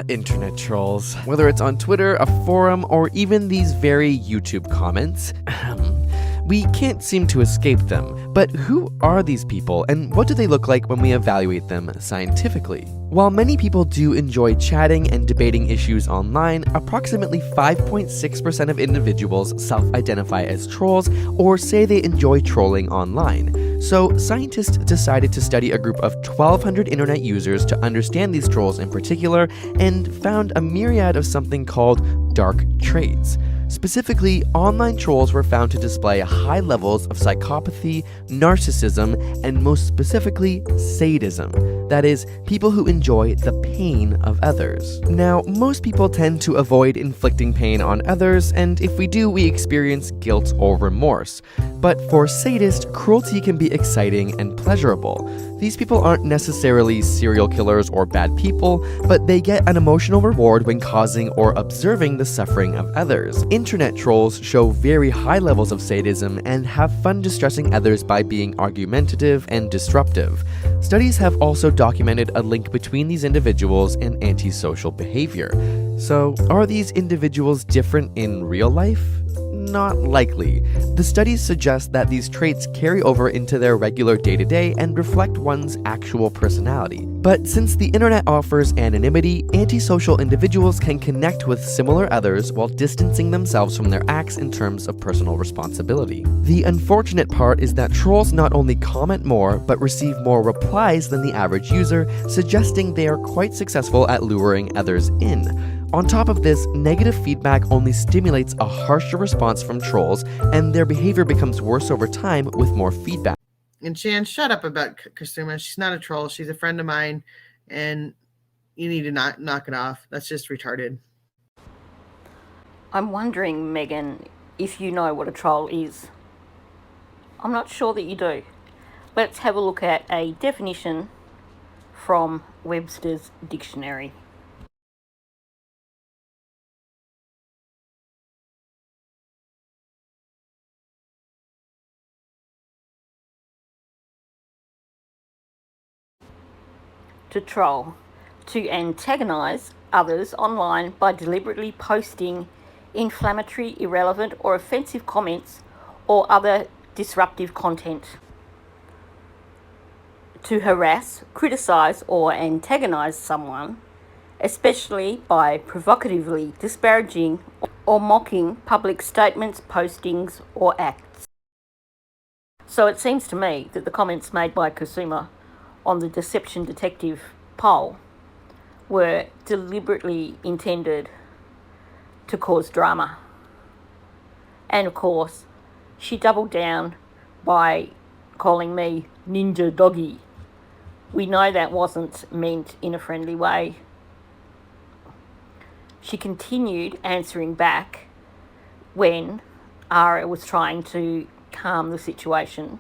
Internet trolls. Whether it's on Twitter, a forum, or even these very YouTube comments, we can't seem to escape them. But who are these people, and what do they look like when we evaluate them scientifically? While many people do enjoy chatting and debating issues online, approximately 5.6% of individuals self-identify as trolls or say they enjoy trolling online. So, scientists decided to study a group of 1,200 internet users to understand these trolls in particular, and found a myriad of something called dark traits. Specifically, online trolls were found to display high levels of psychopathy, narcissism, and most specifically, sadism. That is, people who enjoy the pain of others. Now, most people tend to avoid inflicting pain on others, and if we do, we experience guilt or remorse. But for sadists, cruelty can be exciting and pleasurable. These people aren't necessarily serial killers or bad people, but they get an emotional reward when causing or observing the suffering of others. Internet trolls show very high levels of sadism and have fun distressing others by being argumentative and disruptive. Studies have also documented a link between these individuals and antisocial behavior. So, are these individuals different in real life? Not likely. The studies suggest that these traits carry over into their regular day-to-day and reflect one's actual personality. But since the internet offers anonymity, antisocial individuals can connect with similar others while distancing themselves from their acts in terms of personal responsibility. The unfortunate part is that trolls not only comment more, but receive more replies than the average user, suggesting they are quite successful at luring others in. On top of this, negative feedback only stimulates a harsher response from trolls, and their behavior becomes worse over time with more feedback. And Shan, shut up about Kasuma. She's not a troll. She's a friend of mine, and you need to knock it off. That's just retarded. I'm wondering, Megan, if you know what a troll is. I'm not sure that you do. Let's have a look at a definition from Webster's Dictionary. To troll, to antagonize others online by deliberately posting inflammatory, irrelevant, or offensive comments or other disruptive content. To harass, criticize, or antagonize someone, especially by provocatively disparaging or mocking public statements, postings, or acts. So it seems to me that the comments made by Kasuma on the Deception Detective poll were deliberately intended to cause drama. And of course, she doubled down by calling me Ninja Doggy. We know that wasn't meant in a friendly way. She continued answering back when Ara was trying to calm the situation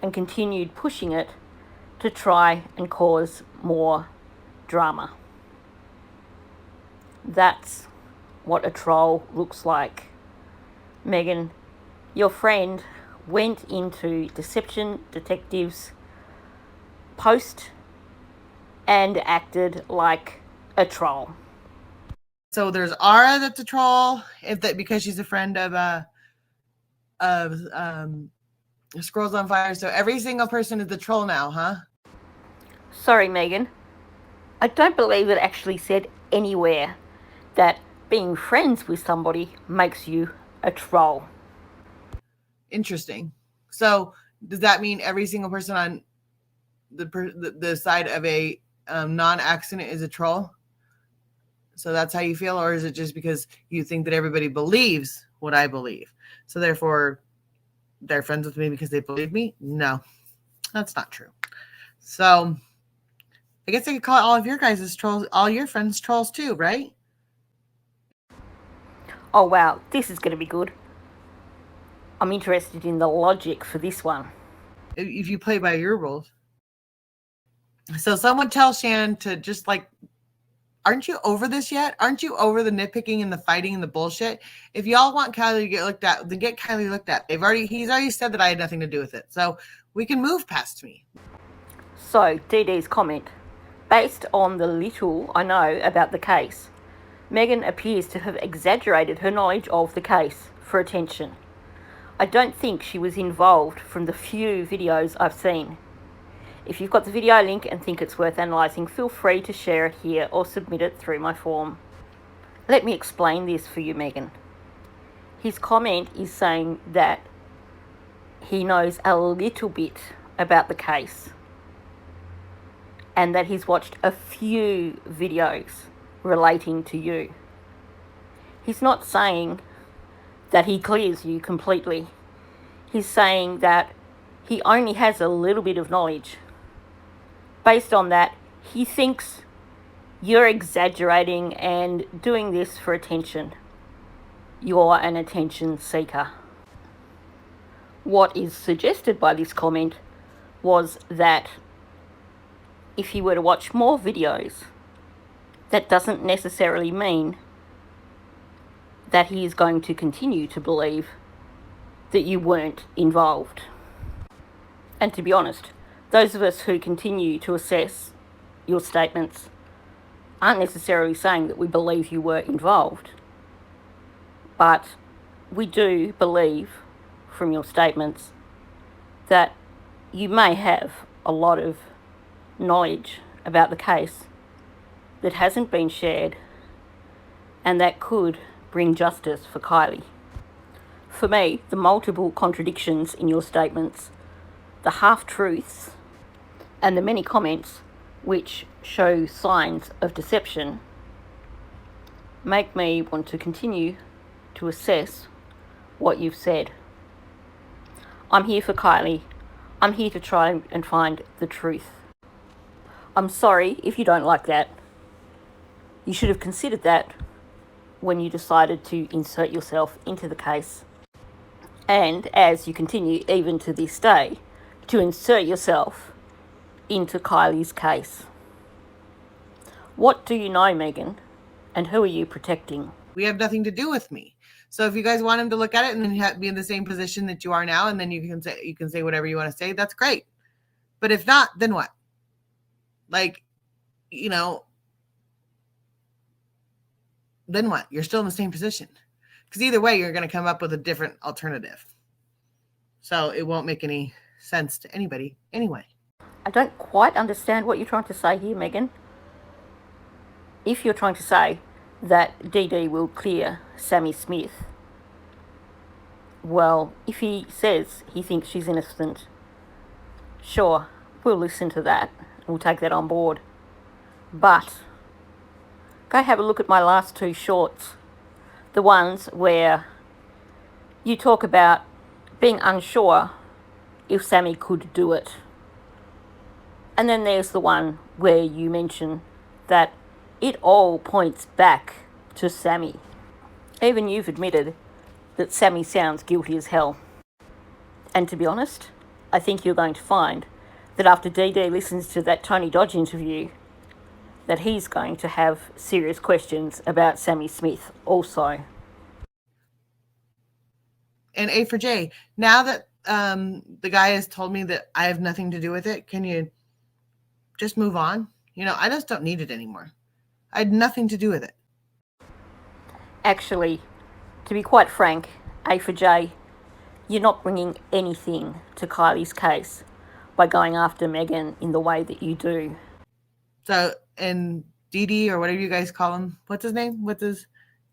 and continued pushing it to try and cause more drama. That's what a troll looks like. Megan, your friend went into Deception Detective's post and acted like a troll. So there's Ara that's a troll, because she's a friend of Scrolls on Fire. So every single person is the troll now, huh? Sorry, Megan. I don't believe it actually said anywhere that being friends with somebody makes you a troll. Interesting. So does that mean every single person on the side of a non-accident is a troll? So that's how you feel? Or is it just because you think that everybody believes what I believe? So therefore, they're friends with me because they believe me? No, that's not true. So I guess I could call all of your guys as trolls, all your friends trolls too, right? Oh wow, this is going to be good. I'm interested in the logic for this one. If you play by your rules. So someone tell Shannon to just aren't you over this yet? Aren't you over the nitpicking and the fighting and the bullshit? If y'all want Kiely to get looked at, then get Kiely looked at. He's already said that I had nothing to do with it. So we can move past me. So, DD's comment. Based on the little I know about the case, Megan appears to have exaggerated her knowledge of the case for attention. I don't think she was involved from the few videos I've seen. If you've got the video link and think it's worth analysing, feel free to share it here or submit it through my form. Let me explain this for you, Megan. His comment is saying that he knows a little bit about the case and that he's watched a few videos relating to you. He's not saying that he clears you completely. He's saying that he only has a little bit of knowledge. Based on that, he thinks you're exaggerating and doing this for attention. You're an attention seeker. What is suggested by this comment was that if he were to watch more videos, that doesn't necessarily mean that he is going to continue to believe that you weren't involved. And to be honest, those of us who continue to assess your statements aren't necessarily saying that we believe you were involved, but we do believe from your statements that you may have a lot of knowledge about the case that hasn't been shared and that could bring justice for Kiely. For me, the multiple contradictions in your statements, the half-truths, and the many comments which show signs of deception make me want to continue to assess what you've said. I'm here for Kiely. I'm here to try and find the truth. I'm sorry if you don't like that. You should have considered that when you decided to insert yourself into the case. And as you continue, even to this day, to insert yourself into Kiely's case. What do you know, Megan? And who are you protecting? We have nothing to do with me. So if you guys want him to look at it and then be in the same position that you are now, and then you can say whatever you want to say, that's great. But if not, then what? Like, then what? You're still in the same position. Because either way, you're going to come up with a different alternative. So it won't make any sense to anybody anyway. I don't quite understand what you're trying to say here, Megan. If you're trying to say that DD will clear Sammy Smith, well, if he says he thinks she's innocent, sure, we'll listen to that. We'll take that on board. But go have a look at my last two shorts. The ones where you talk about being unsure if Sammy could do it. And then there's the one where you mention that it all points back to Sammy. Even you've admitted that Sammy sounds guilty as hell. And to be honest, I think you're going to find that after DD listens to that Tony Dodge interview, that he's going to have serious questions about Sammy Smith also. And A for J, now that the guy has told me that I have nothing to do with it, can you just move on? I just don't need it anymore. I had nothing to do with it. Actually, to be quite frank, A for J, you're not bringing anything to Kiely's case by going after Megan in the way that you do. So, and DD, or whatever you guys call him, what's his name? What's his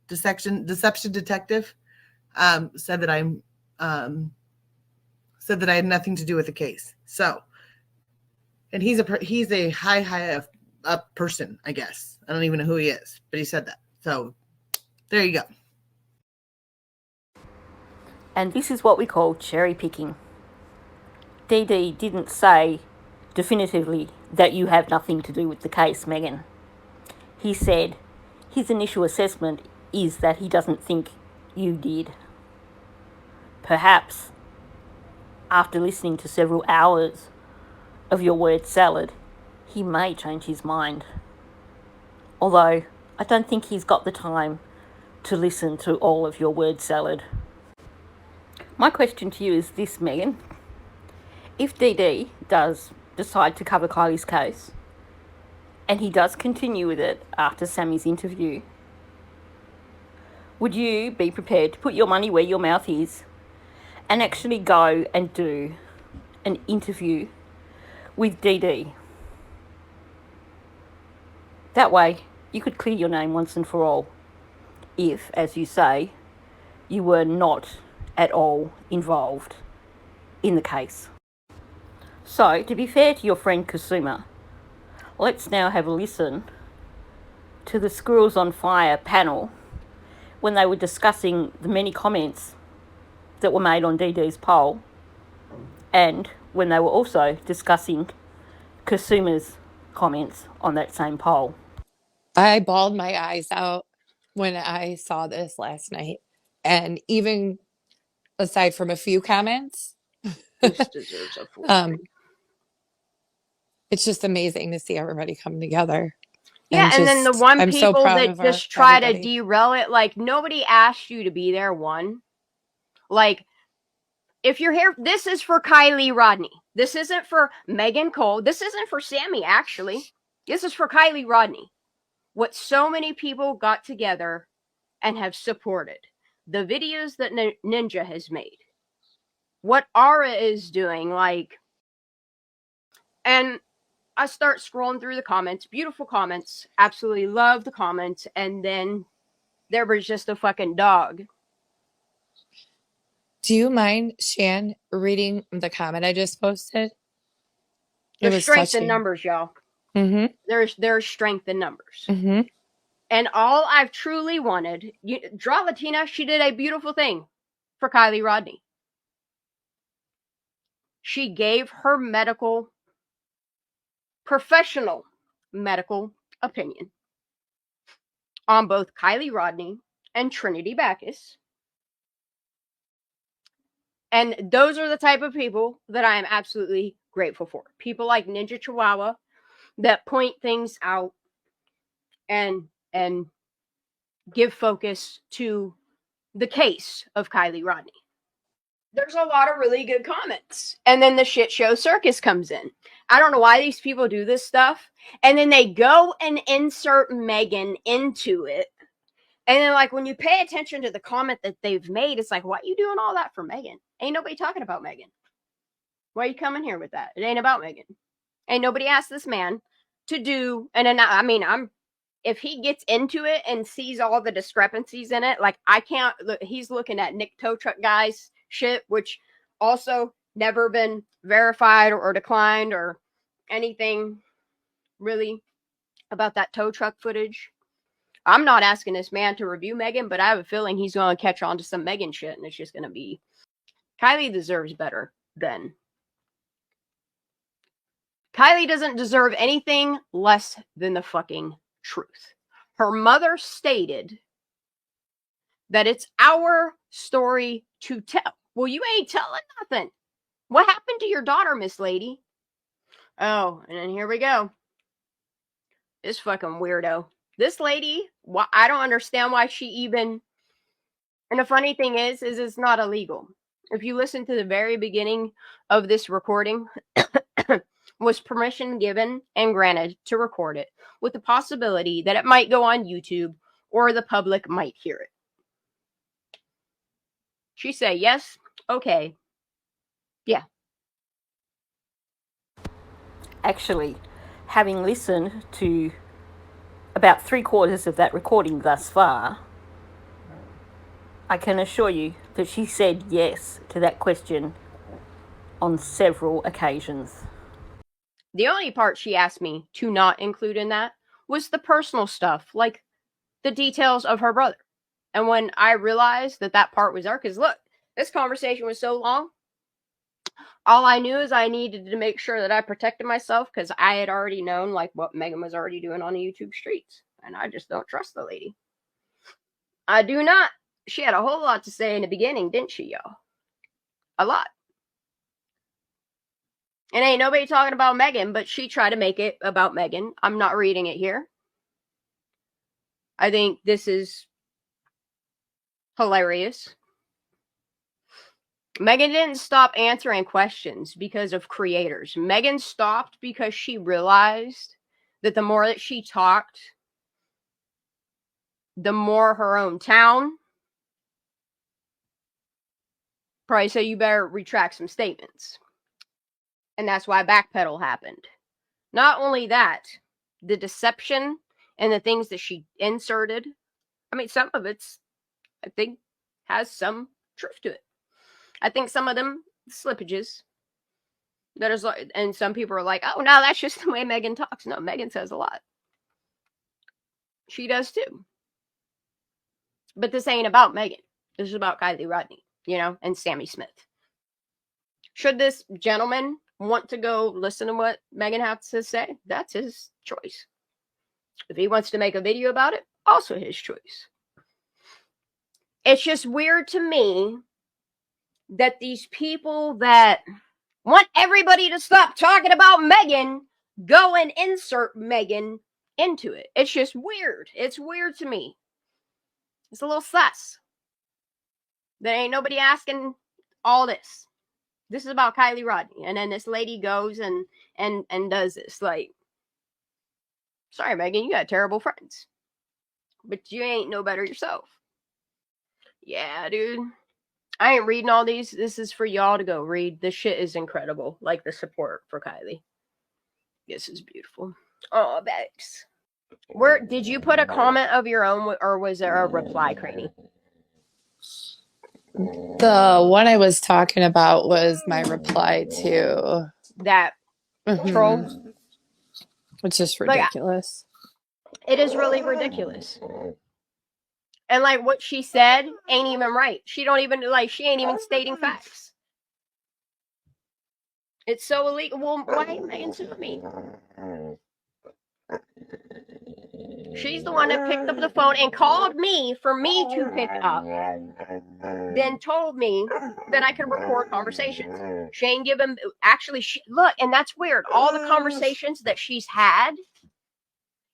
deception detective? Said that I had nothing to do with the case. So, and he's a high up person, I guess. I don't even know who he is, but he said that. So, there you go. And this is what we call cherry picking. DD didn't say definitively that you have nothing to do with the case, Megan. He said his initial assessment is that he doesn't think you did. Perhaps, after listening to several hours of your word salad, he may change his mind. Although, I don't think he's got the time to listen to all of your word salad. My question to you is this, Megan. If DD does decide to cover Kiely's case, And he does continue with it after Sammy's interview. Would you be prepared to put your money where your mouth is and actually go and do an interview with DD? That way, you could clear your name once and for all if, as you say, you were not at all involved in the case. So, to be fair to your friend Kasuma, let's now have a listen to the Squirrels on Fire panel when they were discussing the many comments that were made on DD's poll, and when they were also discussing Kasuma's comments on that same poll. I bawled my eyes out when I saw this last night. And even aside from a few comments, This deserves a full um, it's just amazing to see everybody come together. Yeah, and then the one I'm so people proud that of just try everybody. to derail it, like nobody asked you to be there. One, like if you're here, this is for Kiely Rodney. This isn't for Megan Cole. This isn't for Sammy. Actually, this is for Kiely Rodney. What so many people got together and have supported, the videos that Ninja has made, what Ara is doing, like, and I start scrolling through the comments, beautiful comments, absolutely love the comments, and then there was just a fucking dog. Do you mind, Shan, reading the comment I just posted? There's strength in numbers, y'all. Mm-hmm. There's strength in numbers. Mm-hmm. And all I've truly wanted, Draw Latina, she did a beautiful thing for Kiely Rodney. She gave her professional medical opinion on both Kiely Rodney and Trinity Backus. And those are the type of people that I am absolutely grateful for. People like Ninja Chihuahua that point things out and give focus to the case of Kiely Rodney. There's a lot of really good comments. And then the shit show circus comes in. I don't know why these people do this stuff. And then they go and insert Megan into it. And then, like, when you pay attention to the comment that they've made, it's like, why are you doing all that for Megan? Ain't nobody talking about Megan. Why are you coming here with that? It ain't about Megan. Ain't nobody asked this man to do. And then, I mean, if he gets into it and sees all the discrepancies in it, like, I can't look. He's looking at Nick Tow Truck Guy's shit, which also never been verified or declined or anything really about that tow truck footage. I'm not asking this man to review Megan, but I have a feeling he's going to catch on to some Megan shit, and it's just going to be. Kiely deserves better than. Kiely doesn't deserve anything less than the fucking truth. Her mother stated that it's our story to tell. Well, you ain't telling nothing. What happened to your daughter, Miss Lady? Oh, and then here we go. This fucking weirdo. This lady, I don't understand why she even. And the funny thing is it's not illegal. If you listen to the very beginning of this recording, was permission given and granted to record it with the possibility that it might go on YouTube or the public might hear it. She said, yes, okay, yeah. Actually, having listened to about 3/4 of that recording thus far, I can assure you that she said yes to that question on several occasions. The only part she asked me to not include in that was the personal stuff, like the details of her brother. And when I realized that part was there, because look, this conversation was so long, all I knew is I needed to make sure that I protected myself because I had already known like what Megan was already doing on the YouTube streets. And I just don't trust the lady. I do not. She had a whole lot to say in the beginning, didn't she, y'all? A lot. And ain't nobody talking about Megan, but she tried to make it about Megan. I'm not reading it here. I think this is hilarious. Megan didn't stop answering questions because of creators. Megan stopped because she realized that the more that she talked, the more her own town probably said, you better retract some statements. And that's why backpedal happened. Not only that, the deception and the things that she inserted, I mean, some of it's, I think, has some truth to it. I think some of them slippages that is like, and some people are like, oh no, that's just the way Megan talks. No, Megan says a lot. She does too. But this ain't about Megan. This is about Kiely Rodni, and Sammy Smith. Should this gentleman want to go listen to what Megan has to say? That's his choice. If he wants to make a video about it, also his choice. It's just weird to me that these people that want everybody to stop talking about Megan go and insert Megan into it. It's just weird. It's weird to me. It's a little sus. There ain't nobody asking all this. This is about Kiely Rodni. And then this lady goes and does this. Like, sorry, Megan, you got terrible friends. But you ain't no better yourself. Yeah, dude. I ain't reading all these. This is for y'all to go read. This shit is incredible. Like the support for Kiely. This is beautiful. Oh, Bex. Where did you put a comment of your own, or was there a reply, Cranny? The one I was talking about was my reply to That troll? Which is ridiculous. It is really ridiculous. And like what she said ain't even right. She ain't even stating facts. It's so illegal. Well, why ain't Megan suing me? She's the one that picked up the phone and called me for me to pick up. Then told me that I could record conversations. She ain't given. Actually, look, and that's weird. All the conversations that she's had,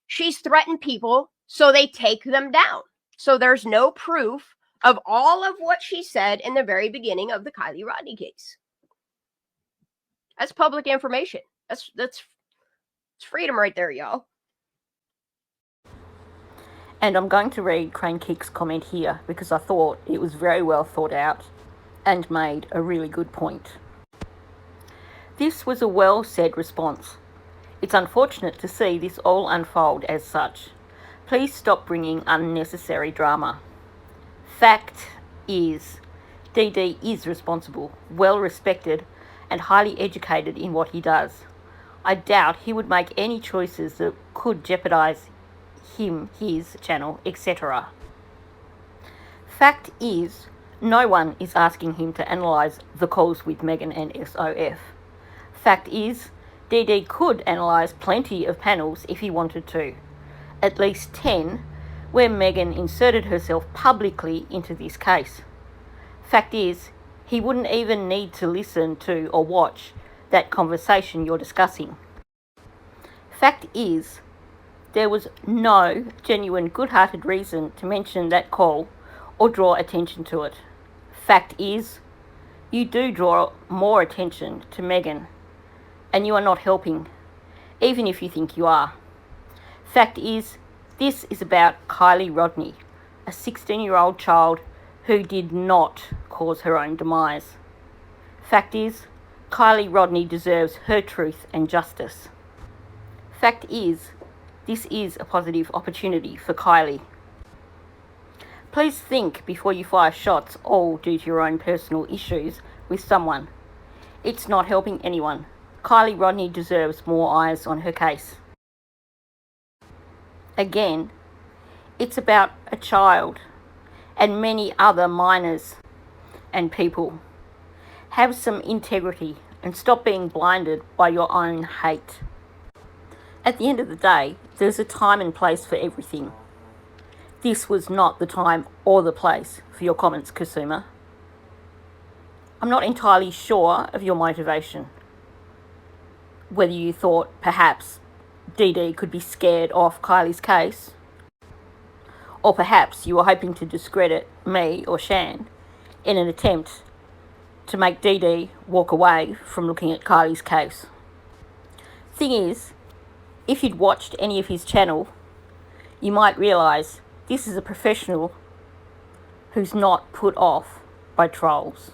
she's threatened people so they take them down. So there's no proof of all of what she said in the very beginning of the Kiely Rodni case. That's public information. That's freedom right there, y'all. And I'm going to read Crane Kick's comment here because I thought it was very well thought out and made a really good point. This was a well said response. It's unfortunate to see this all unfold as such. Please stop bringing unnecessary drama. Fact is, DD is responsible, well respected, and highly educated in what he does. I doubt he would make any choices that could jeopardise him, his channel, etc. Fact is, no one is asking him to analyse the calls with Megan and SOF. Fact is, DD could analyse plenty of panels if he wanted to. At least 10, where Megan inserted herself publicly into this case. Fact is, he wouldn't even need to listen to or watch that conversation you're discussing. Fact is, there was no genuine good-hearted reason to mention that call or draw attention to it. Fact is, you do draw more attention to Megan, and you are not helping, even if you think you are. Fact is, this is about Kiely Rodni, a 16-year-old child who did not cause her own demise. Fact is, Kiely Rodni deserves her truth and justice. Fact is, this is a positive opportunity for Kiely. Please think before you fire shots, all due to your own personal issues with someone. It's not helping anyone. Kiely Rodni deserves more eyes on her case. Again, it's about a child and many other minors and people. Have some integrity and stop being blinded by your own hate. At the end of the day, there's a time and place for everything. This was not the time or the place for your comments, Kasuma. I'm not entirely sure of your motivation. Whether you thought perhaps DD could be scared off Kiely's case, or perhaps you were hoping to discredit me or Shan in an attempt to make DD walk away from looking at Kiely's case. Thing is, if you'd watched any of his channel, you might realise this is a professional who's not put off by trolls.